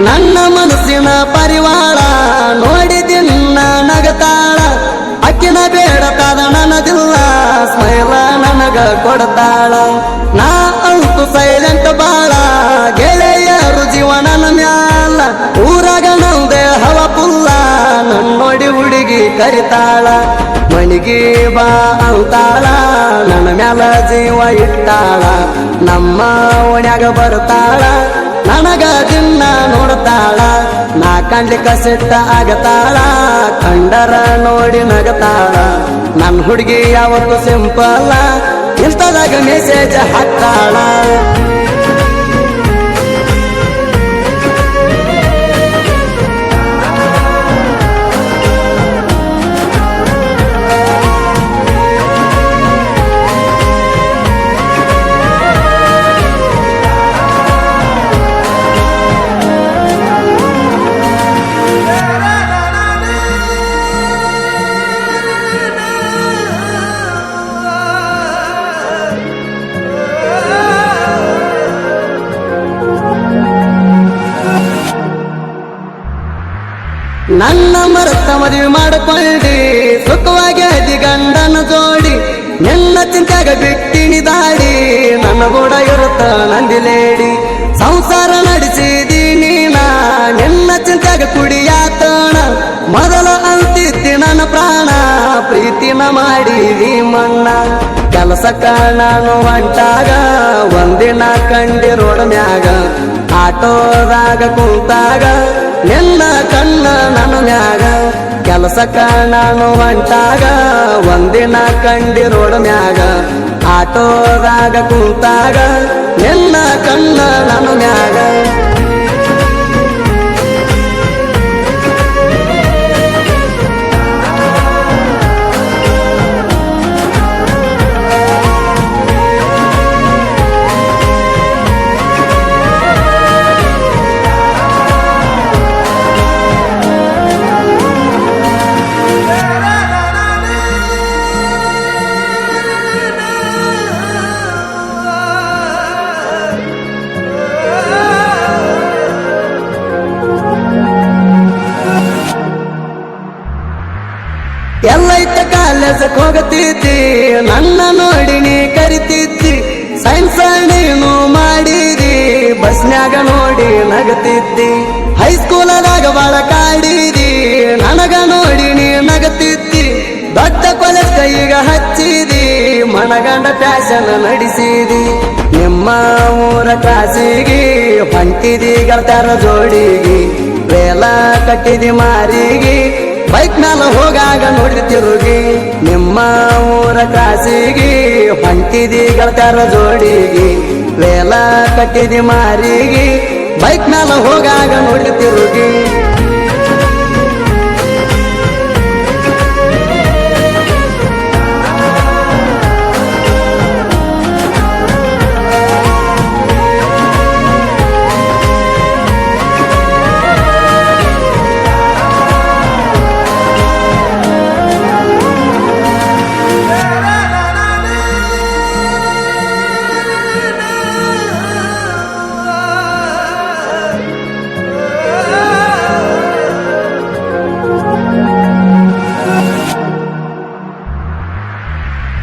ನನ್ನ ಮನಸ್ಸಿನ ಪರಿವಾಳ ನೋಡಿದಿನ್ನ ನಗತಾಳ ಅಕ್ಕಿನ ಬೇಡತಾದ ನನದಿಲ್ಲ ಸ್ಮೈಲ ನನಗ ಕೊಡ್ತಾಳ ನಾ ಅಂತು ಸೈಲೆಂಟ್ ಬಾಳ ಗೆಳೆಯರು ಜೀವನನ ಮ್ಯಾಲ ಊರಾಗ ನಮ್ದೆ ಹವ ಪುಲ್ಲ ನನ್ನೊಡಿ ಹುಡುಗಿ ಕರಿತಾಳ ಮಣಿಗೆ ಬಾ ಅಂತಾಳ ನನ್ನ ಮ್ಯಾಲ ಜೀವ ಇಟ್ಟಾಳ ನಮ್ಮ ಓಣ್ಯಾಗ ಬರ್ತಾಳ ನನಗ ದಿನ ನೋಡ್ತಾಳ ನಾ ಕಂಡ್ಲಿಕ್ಕ ಸಿಟ್ಟ ಆಗತಾಳ ಕಂಡರ ನೋಡಿ ನಗತಾಳ ನನ್ನ ಹುಡುಗಿ ಯಾವತ್ತು ಸಿಂಪಲ್ ಇನ್ಸ್ಟಾದಾಗ ಮೆಸೇಜ್ ಹಾಕ್ತಾಳ ನನ್ನ ಮರತ ಮದುವೆ ಮಾಡಿಕೊಳ್ಳಿ ಸುಖವಾಗಿ ಅದಿ ಗಂಡನ ಜೋಡಿ ನಿನ್ನ ಚಿಂತೆಗ ಬಿಟ್ಟಿನಿ ದಾಡಿ ನನ್ನ ಕೂಡ ಇರುತ್ತ ನಂದಿಲೇಡಿ ಸಂಸಾರ ನಡೆಸಿದೀನಿ ನಾ ನಿನ್ನ ಚಿಂತೆಗ ಕುಡಿಯಾತಣ ಮೊದಲ ಅಂತಿದ್ದಿ ನನ್ನ ಪ್ರಾಣ ಪ್ರೀತಿನ ಮಾಡಿದಿ ಮಣ್ಣ ಕೆಲಸಕ್ಕ ನಾನು ಹೊಂಟಾಗ ಒಂದಿನ ಕಂಡಿ ರೋಡ್ ಮ್ಯಾಗ ಆಟೋದಾಗ ಕುಂತಾಗ ನಿನ್ನ ಕಣ್ಣ ನಾನು ಮ್ಯಾಗ ಕೆಲಸಕ್ಕ ನಾನು ಹೊಂಟಾಗ ಒಂದಿನ ಕಂಡಿ ರೋಡ್ ಮ್ಯಾಗ ಆಟೋದಾಗ ಕುಂತಾಗ ನಿನ್ನ ಕಣ್ಣ ನಾನು ಮ್ಯಾಗ ಎಲ್ಲೈತ ಕಾಲೇಜಕ್ಕೆ ಹೋಗತಿದ್ದಿ ನನ್ನ ನೋಡಿ ನೀ ಕರಿತಿದ್ದಿ ಸೈನ್ಸ್ ನೀನು ಮಾಡಿದಿ ಬಸ್ನ್ಯಾಗ ನೋಡಿ ನಗತಿದ್ದಿ ಹೈಸ್ಕೂಲದಾಗ ಬಾಳ ಕಾಡಿದಿ ನನಗ ನೋಡಿ ನೀ ನಗತಿದ್ದಿ ದೊಡ್ಡ ಕಾಲೇಜ್ ಈಗ ಹಚ್ಚಿದಿ ಮನಗಂಡ ಫ್ಯಾಷನ್ ನಡೆಸಿದಿ ನಿಮ್ಮ ಊರ ಕಾಸಿಗೆ ಹೊಂಟಿದಿ ಗೆಳತರ ಜೋಡಿಗಿ ವೇಲ ಕಟ್ಟಿದಿ ಮಾರಿಗೆ ಬೈಕ್ ಮ್ಯಾಲ ಹೋಗಾಗ ನೋಡಿ ತಿರುಗಿ ನಿಮ್ಮ ಊರ ಕಾಸಿಗೆ ಹೊಂಟಿದಿ ಗೆಳತರ ಜೋಡಿಗಿ ವೇಲ ಕಟ್ಟಿದಿ ಮಾರಿಗೆ ಬೈಕ್ ಮ್ಯಾಲ ಹೋಗಾಗ ನೋಡಿ ತಿರುಗಿ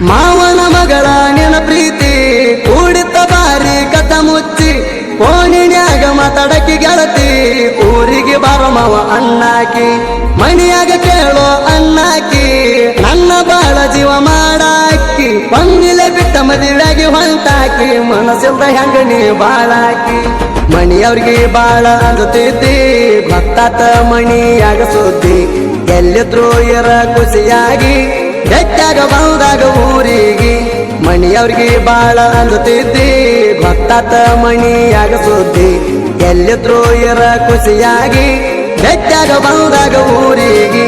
ಮಾವನ ಮಗಳ ನಿನ ಪ್ರೀತಿ ಕೂಡಿತ ಬಾರಿ ಕಥ ಮುಚ್ಚಿ ಕೋಣಿನ್ಯಾಗ ಮಾತಾಡಕಿ ಗೆಳತಿ ಊರಿಗೆ ಬಾರೋ ಮಾವ ಅಣ್ಣಾಕಿ ಮಣಿಯಾಗ ಕೇಳೋ ಅಣ್ಣಾಕಿ ನನ್ನ ಬಾಳ ಜೀವ ಮಾಡಾಕಿ ಪಂಗಿಲೆ ಬಿಟ್ಟ ಮದುವೆಯಾಗಿ ಹೊಂಟಾಕಿ ಮನಸ್ಸಿಂದ ಹೆಂಗ ನೀ ಬಾಳಾಕಿ ಮಣಿಯವ್ರಿಗೆ ಬಾಳ ಅಂಜುತ್ತಿದ್ದಿ ಗೊತ್ತಾತ ಮಣಿಯಾಗ ಸುದ್ದಿ ಎಲ್ಲಿದ್ರು ಇರ ಖುಷಿಯಾಗಿ ಬೆಟ್ಟಾಗ ಬಂದಾಗ ಊರಿಗೆ ಮಣಿಯವ್ರಿಗೆ ಬಾಳ ಅಂಜುತ್ತಿದ್ದಿ ಗೊತ್ತಾತ ಮಣಿಯಾಗ ಸುದ್ದಿ ಎಲ್ಲಿದ್ರು ಇರ ಖುಷಿಯಾಗಿ ಬೆಟ್ಟಾಗ ಬಂದಾಗ ಊರಿಗೆ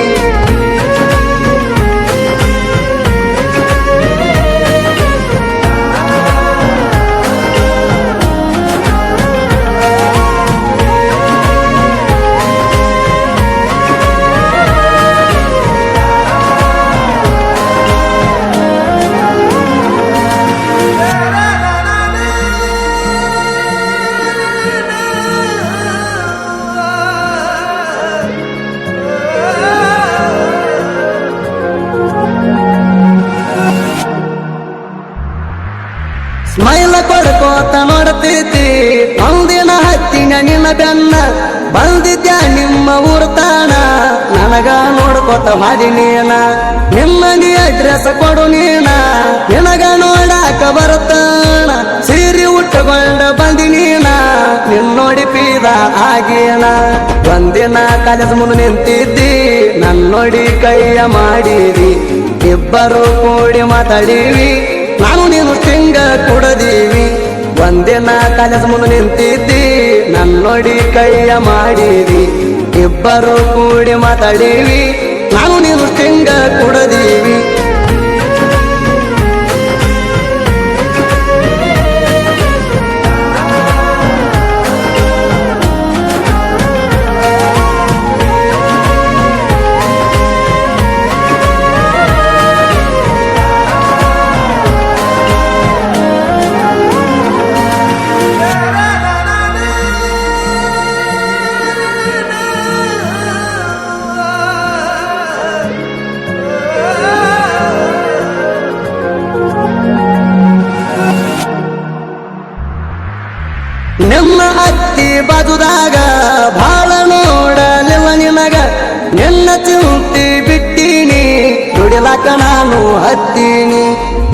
ನೋಡತೈತಿ ಒಂದಿನ ಹತ್ತಿನ ನಿನ್ನ ಬೆನ್ನ ಬಂದಿದ್ಯ ನಿಮ್ಮ ಊರ್ತಾನ ನನಗ ನೋಡ್ಕೊತ ಹಾದಿ ನೀನ ನಿಮ್ಮನಿ ಅಡ್ರೆಸ್ ಕೊಡು ನೀನ ನಿನಗ ನೋಡಾಕ ಬರುತ್ತಾನ ಸೀರೆ ಉಟ್ಟುಕೊಂಡ ಬಂದಿ ನೀನ ನಿನ್ನೋಡಿ ಪೀದ ಆಗೇನ ಒಂದಿನ ಕಾಲೇಜ್ ಮುಂದೆ ನಿಂತಿದ್ದಿ ನನ್ನೋಡಿ ಕೈಯ ಮಾಡಿದಿ ಇಬ್ಬರು ಕೂಡಿ ಮಾತಾಡೀವಿ ನಾನು ನೀನು ಸ್ಟಿಂಗ ಕುಡದೀವಿ ಒಂದಿನ ಕಾಲೇಜ್ ಮುಂದೆ ನಿಂತಿದ್ದಿ ನನ್ನೋಡಿ ಕೈಯ ಮಾಡಿದಿ ಇಬ್ಬರು ಕೂಡಿ ಮಾತಾಡೀವಿ ನಾನು ನೀನು ಸ್ಟಿಂಗ ಕುಡದೀವಿ ನಿಮ್ಮ ಅತ್ತಿ ಬಾಜುದಾಗ ಭಾಳ ನೋಡಲಿಲ್ಲ ನಿನಗ ನಿನ್ನ ಚಿಂತಿ ಬಿಟ್ಟೀನಿ ದುಡಿಲಾಕ ನಾನು ಹತ್ತೀನಿ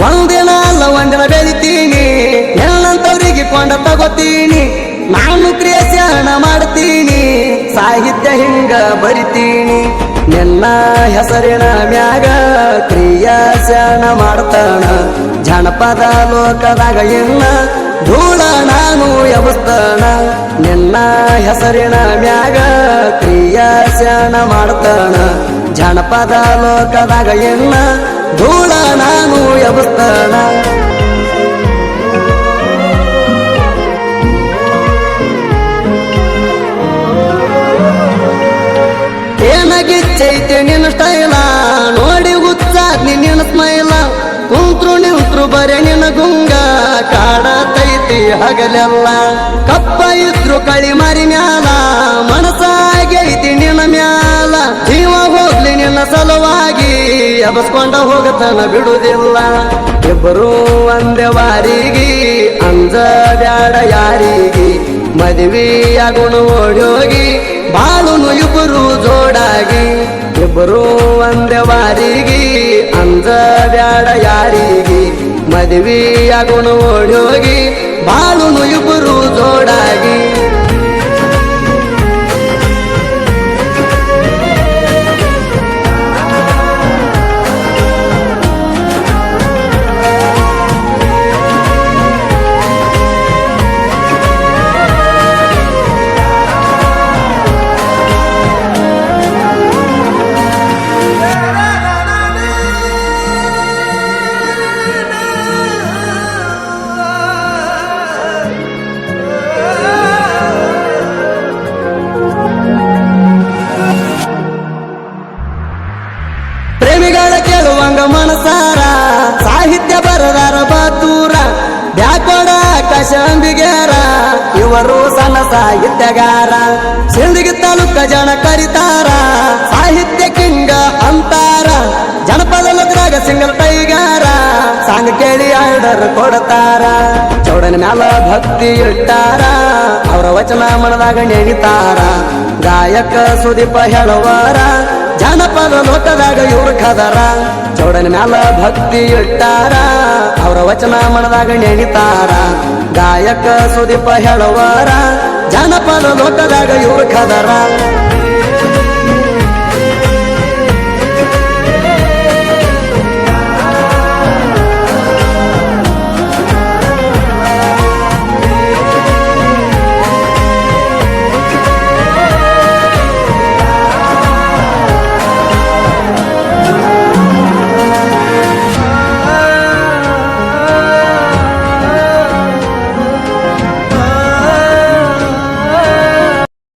ಒಂದಿನ ಅಲ್ಲ ಒಂದಿನ ಬೆಳಿತೀನಿ ನಿನ್ನಂತವ್ರಿಗೆ ಕೊಂಡ ತಗೋತೀನಿ ನಾನು ಕ್ರಿಯೇಷನ್ ಮಾಡ್ತೀನಿ ಸಾಹಿತ್ಯ ಹಿಂಗ ಬರಿತೀನಿ ನಿನ್ನ ಹೆಸರಿನ ಮ್ಯಾಗ ಕ್ರಿಯೇಷನ್ ಮಾಡ್ತಾನ ಜನಪದ ಲೋಕದಾಗ ಇನ್ನ ಧೂಳ ನಾನು ಎಬಸ್ತಾನ ನಿನ್ನ ಹೆಸರಿನ ಮ್ಯಾಗ ಕ್ರಿಯೇಷನ್ ಮಾಡ್ತಾನ ಜನಪದ ಲೋಕದಾಗ ಇನ್ನ ಧೂಳ ನಾನು ಎಬಸ್ತಾನ ಏನಾಗಿಚ್ಚೈತೆ ನಿನ್ನ ಸ್ಟೈಲ ನೋಡಿ ಹುಚ್ಚಾಗ್ನಿ ನಿನ್ನ ಸ್ಮೈಲ ಕುಂತ್ರು ನಿಂತ್ರು ಬರೆ ನಿನ್ನ ಗುಂಗ ಕಾಡತೈತಿ ಹಗಲೆಲ್ಲ ಕಪ್ಪ ಇದ್ರು ಕಳಿ ಮಾರಿ ಮ್ಯಾಲ ಮನಸ್ಸಾಗೈತಿ ನಿನ್ನ ಮ್ಯಾಲ ಜೀವ ಹೋಗ್ಲಿ ನಿನ್ನ ಸಲುವಾಗಿ ಎಬಸ್ಕೊಂಡ ಹೋಗತನ ಬಿಡುವುದಿಲ್ಲ ಇಬ್ಬರು ಒಂದೇ ವಾರಿಗೆ ಅಂಜ ಬ್ಯಾಡ ಯಾರಿಗೆ ಮದುವೆಯಾಗುಣ ಓಡೋಗಿ ಬಾಳುನು ಇಬ್ಬರು ಜೋಡಾಗಿ ಇಬ್ಬರು ಒಂದೇ ವಾರಿಗೆ ಅಂಜ ಬ್ಯಾಡ ಯಾರಿಗೆ ಮದುವೆಯಾಗುಣ ಓಡೋಗಿ ಬಾಳುನು ಇಬ್ಬರು ಜೋಡಾಗಿ ಪ್ರೇಮಿಗಳ ಕೇಳುವಂಗ ಮನಸಾರ ಸಾಹಿತ್ಯ ಬರದಾರ ಬದೂರ ಬ್ಯಾಕೋಡ ಆಕಾಶ ಅಂಬಿಗೇರ ಇವರು ಸಣ್ಣ ಸಾಹಿತ್ಯಗಾರ ಸಿಂದಗಿ ತಾಲೂಕ ಜನ ಕರಿತಾರ ಸಾಹಿತ್ಯ ಕಿಂಗ ಅಂತಾರ ಜನಪದ ಲೋಕದಾಗ ಸಿಂಗಲ್ ಟೈಗಾರ ಸಾಂಗ್ ಕೇಳಿ ಆರ್ಡರ್ ಕೊಡ್ತಾರ ಚೌಡನ ಮ್ಯಾಲ ಭಕ್ತಿ ಇಟ್ಟಾರ ಅವರ ವಚನ ಮನದಾಗ ನೆನಿತಾರ ಗಾಯಕ ಸುದೀಪ ಹೇಳುವಾರ ಜನಪದ ಲೋಕದಾಗ ಇವ್ರು ಖದರ ಚೌಡನ ಮ್ಯಾಲ ಭಕ್ತಿ ಇಟ್ಟಾರ ಅವರ ವಚನ ಮನದಾಗ ನೆನಿತಾರ ಗಾಯಕ ಸುದೀಪ ಹೇಳುವಾರ ಜನಪದ ಲೋಕದಾಗ ಇವ್ರು ಖದರ